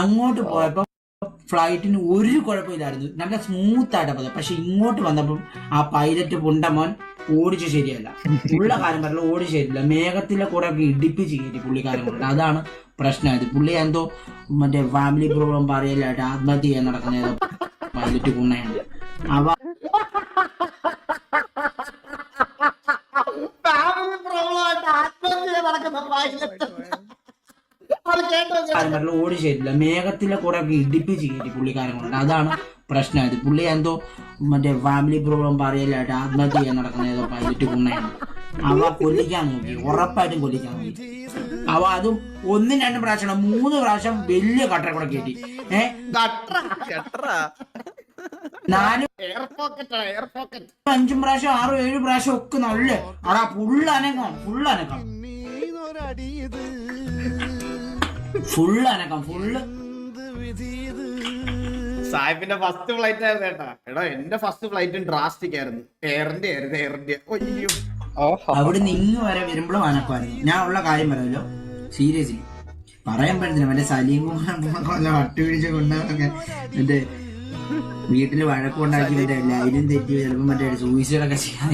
അങ്ങോട്ട് പോയപ്പോ ഫ്ലൈറ്റിന് ഒരു കുഴപ്പമില്ലായിരുന്നു, നല്ല സ്മൂത്ത് ആയിട്ട് പോയത്. പക്ഷെ ഇങ്ങോട്ട് വന്നപ്പം ആ പൈലറ്റ് പുണ്ടമോൻ ഓടിച്ചു ശരിയല്ല, ഉള്ള കാര്യം പറഞ്ഞ ഓടിച്ചു ശരിയില്ല. മേഘത്തിലെ കൂടെ ഒക്കെ ഇടിപ്പിച്ച് കയറ്റി പുള്ളിക്കാരൻ കൊണ്ട്. അതാണ് പ്രശ്നമായത്. പുള്ളി എന്തോ മറ്റേ ഫാമിലി പ്രോബ്ലം പറയലായിട്ട് ആത്മഹത്യ ചെയ്യാൻ നടക്കുന്ന ഏതോ പൈലറ്റ് പുണ്ണയാണ്. അവ ഓടി ശരിയില്ല, മേഘത്തിലെ കൂടെ ഒക്കെ ഇടിപ്പിച്ച് കയറ്റി പുള്ളിക്കാരൻ കൊണ്ട്. അതാണ് പ്രശ്നമായത്. പുള്ളി എന്തോ മറ്റേ ഫാമിലി പ്രോബ്ലം പറയലായിട്ട് ആത്മഹത്യ ചെയ്യാൻ നടക്കുന്ന ഏതോ പൈലറ്റ് പുണ്ണയാണ്. അവ കൊല്ലിക്കാൻ നോക്കി, ഉറപ്പായിട്ടും കൊല്ലിക്കാൻ നോക്കി. അവ അതും 1-2 പ്രാവശ്യം 3 പ്രാവശ്യം വലിയ കട്ടറെ കൂടെ കയറ്റി. 4-5 പ്രാവശ്യം 6-7 പ്രാവശ്യം ഒക്കെ നല്ല അടാ ഫുള്ള് അനക്കം ഫുള്ള് സാഹിബിന്റെ ഫസ്റ്റ് ഫ്ലൈറ്റ് ആയിരുന്നു കേട്ടാ. എടാ എന്റെ ഫസ്റ്റ് ഫ്ലൈറ്റും ഡ്രാസ്റ്റിക് ആയിരുന്നു. എയറിന്റെ അയ്യോ, അവിടെ നിന്ന് വരെ വരുമ്പോഴും അനക്കമായിരുന്നു. ഞാൻ ഉള്ള കാര്യം പറയാമല്ലോ, സീരിയസ്ലി പറയാൻ പറ്റുന്നില്ല. മറ്റേ സലീം കുമാർ വട്ടുപിടിച്ച കൊണ്ടൊക്കെ മറ്റേ വീട്ടില് വഴക്കുണ്ടാക്കി മറ്റേ ലൈനും തെറ്റി ചിലപ്പോൾ മറ്റേ സൂയിസൈഡൊക്കെ ചെയ്യാൻ